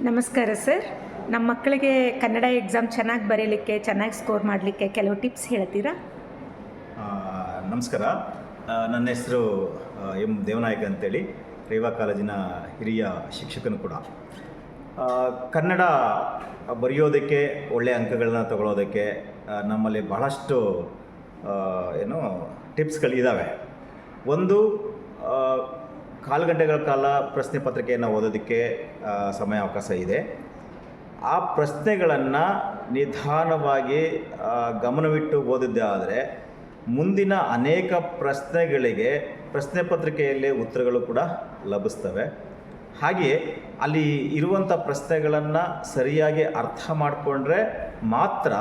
ನಮಸ್ಕಾರ ಸರ್. ನಮ್ಮ ಮಕ್ಕಳಿಗೆ ಕನ್ನಡ ಎಕ್ಸಾಮ್ ಚೆನ್ನಾಗಿ ಬರೀಲಿಕ್ಕೆ, ಚೆನ್ನಾಗಿ ಸ್ಕೋರ್ ಮಾಡಲಿಕ್ಕೆ ಕೆಲವು ಟಿಪ್ಸ್ ಹೇಳ್ತೀರಾ? ನಮಸ್ಕಾರ. ನನ್ನ ಹೆಸರು ಎಂ ದೇವನಾಯಕ ಅಂತೇಳಿ, ರೇವಾ ಕಾಲೇಜಿನ ಹಿರಿಯ ಶಿಕ್ಷಕನು ಕೂಡ. ಕನ್ನಡ ಬರೆಯೋದಕ್ಕೆ ಒಳ್ಳೆಯ ಅಂಕಗಳನ್ನ ತಗೊಳ್ಳೋದಕ್ಕೆ ನಮ್ಮಲ್ಲಿ ಬಹಳಷ್ಟು ಟಿಪ್ಸ್ಗಳಿದ್ದಾವೆ. ಒಂದು, ಕಾಲು ಗಂಟೆಗಳ ಕಾಲ ಪ್ರಶ್ನೆ ಪತ್ರಿಕೆಯನ್ನು ಓದೋದಕ್ಕೆ ಸಮಯಾವಕಾಶ ಇದೆ. ಆ ಪ್ರಶ್ನೆಗಳನ್ನು ನಿಧಾನವಾಗಿ ಗಮನವಿಟ್ಟು ಓದಿದ್ದೇ ಆದರೆ ಮುಂದಿನ ಅನೇಕ ಪ್ರಶ್ನೆಗಳಿಗೆ ಪ್ರಶ್ನೆ ಪತ್ರಿಕೆಯಲ್ಲಿ ಉತ್ತರಗಳು ಕೂಡ ಲಭಿಸ್ತವೆ. ಹಾಗೆಯೇ ಅಲ್ಲಿ ಇರುವಂಥ ಪ್ರಶ್ನೆಗಳನ್ನು ಸರಿಯಾಗಿ ಅರ್ಥ ಮಾಡಿಕೊಂಡ್ರೆ ಮಾತ್ರ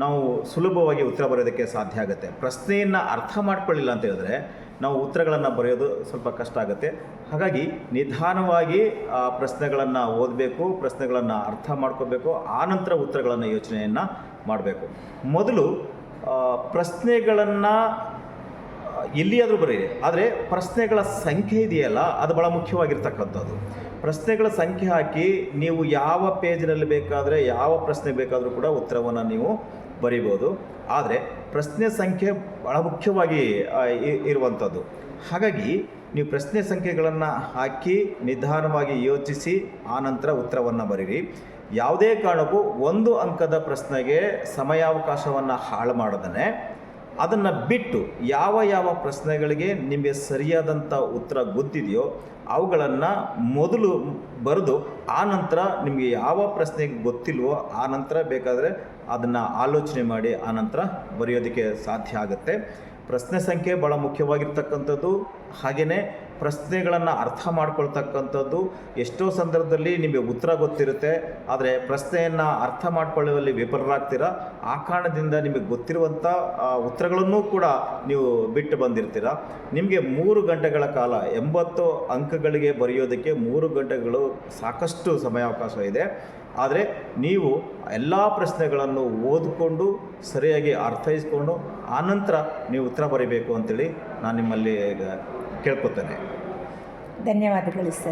ನಾವು ಸುಲಭವಾಗಿ ಉತ್ತರ ಬರೆಯೋದಕ್ಕೆ ಸಾಧ್ಯ ಆಗುತ್ತೆ. ಪ್ರಶ್ನೆಯನ್ನು ಅರ್ಥ ಮಾಡ್ಕೊಳ್ಳಿಲ್ಲ ಅಂತ ಹೇಳಿದ್ರೆ ನಾವು ಉತ್ತರಗಳನ್ನು ಬರೆಯೋದು ಸ್ವಲ್ಪ ಕಷ್ಟ ಆಗುತ್ತೆ. ಹಾಗಾಗಿ ನಿಧಾನವಾಗಿ ಆ ಪ್ರಶ್ನೆಗಳನ್ನು ಓದಬೇಕು, ಪ್ರಶ್ನೆಗಳನ್ನು ಅರ್ಥ ಮಾಡ್ಕೋಬೇಕು, ಆನಂತರ ಉತ್ತರಗಳನ್ನು ಯೋಚನೆಯನ್ನು ಮಾಡಬೇಕು. ಮೊದಲು ಪ್ರಶ್ನೆಗಳನ್ನು ಎಲ್ಲಿಯಾದರೂ ಬರೀರಿ, ಆದರೆ ಪ್ರಶ್ನೆಗಳ ಸಂಖ್ಯೆ ಇದೆಯಲ್ಲ ಅದು ಭಾಳ ಮುಖ್ಯವಾಗಿರ್ತಕ್ಕಂಥದ್ದು. ಪ್ರಶ್ನೆಗಳ ಸಂಖ್ಯೆ ಹಾಕಿ ನೀವು ಯಾವ ಪೇಜ್ನಲ್ಲಿ ಬೇಕಾದರೆ ಯಾವ ಪ್ರಶ್ನೆ ಬೇಕಾದರೂ ಕೂಡ ಉತ್ತರವನ್ನು ನೀವು ಬರಿಬೋದು. ಆದರೆ ಪ್ರಶ್ನೆ ಸಂಖ್ಯೆ ಭಾಳ ಮುಖ್ಯವಾಗಿ ಇರುವಂಥದ್ದು. ಹಾಗಾಗಿ ನೀವು ಪ್ರಶ್ನೆ ಸಂಖ್ಯೆಗಳನ್ನು ಹಾಕಿ ನಿಧಾನವಾಗಿ ಯೋಚಿಸಿ ಆನಂತರ ಉತ್ತರವನ್ನು ಬರೀರಿ. ಯಾವುದೇ ಕಾರಣಕ್ಕೂ ಒಂದು ಅಂಕದ ಪ್ರಶ್ನೆಗೆ ಸಮಯಾವಕಾಶವನ್ನು ಹಾಳು ಮಾಡದೇ ಅದನ್ನು ಬಿಟ್ಟು ಯಾವ ಪ್ರಶ್ನೆಗಳಿಗೆ ನಿಮಗೆ ಸರಿಯಾದಂಥ ಉತ್ತರ ಗೊತ್ತಿದೆಯೋ ಅವುಗಳನ್ನು ಮೊದಲು ಬರೆದು ಆನಂತರ ನಿಮಗೆ ಯಾವ ಪ್ರಶ್ನೆಗೆ ಗೊತ್ತಿಲ್ವೋ ಆನಂತರ ಬೇಕಾದರೆ ಅದನ್ನು ಆಲೋಚನೆ ಮಾಡಿ ಆನಂತರ ಬರೆಯೋದಕ್ಕೆ ಸಾಧ್ಯ ಆಗುತ್ತೆ. ಪ್ರಶ್ನೆ ಸಂಖ್ಯೆ ಭಾಳ ಮುಖ್ಯವಾಗಿರ್ತಕ್ಕಂಥದ್ದು. ಹಾಗೆಯೇ ಪ್ರಶ್ನೆಗಳನ್ನು ಅರ್ಥ ಮಾಡ್ಕೊಳ್ತಕ್ಕಂಥದ್ದು. ಎಷ್ಟೋ ಸಂದರ್ಭದಲ್ಲಿ ನಿಮಗೆ ಉತ್ತರ ಗೊತ್ತಿರುತ್ತೆ, ಆದರೆ ಪ್ರಶ್ನೆಯನ್ನು ಅರ್ಥ ಮಾಡ್ಕೊಳ್ಳುವಲ್ಲಿ ವಿಫಲರಾಗ್ತೀರ. ಆ ಕಾರಣದಿಂದ ನಿಮಗೆ ಗೊತ್ತಿರುವಂಥ ಉತ್ತರಗಳನ್ನೂ ಕೂಡ ನೀವು ಬಿಟ್ಟು ಬಂದಿರ್ತೀರ. ನಿಮಗೆ 3 ಗಂಟೆಗಳ ಕಾಲ 80 ಅಂಕಗಳಿಗೆ ಬರೆಯೋದಕ್ಕೆ 3 ಗಂಟೆಗಳು ಸಾಕಷ್ಟು ಸಮಯಾವಕಾಶ ಇದೆ. ಆದರೆ ನೀವು ಎಲ್ಲ ಪ್ರಶ್ನೆಗಳನ್ನು ಓದಿಕೊಂಡು ಸರಿಯಾಗಿ ಅರ್ಥೈಸ್ಕೊಂಡು ಆನಂತರ ನೀವು ಉತ್ತರ ಬರೀಬೇಕು ಅಂತೇಳಿ ನಾನು ನಿಮ್ಮಲ್ಲಿ ಕೇಳ್ಕೊತೇನೆ. ಧನ್ಯವಾದಗಳು ಸರ್.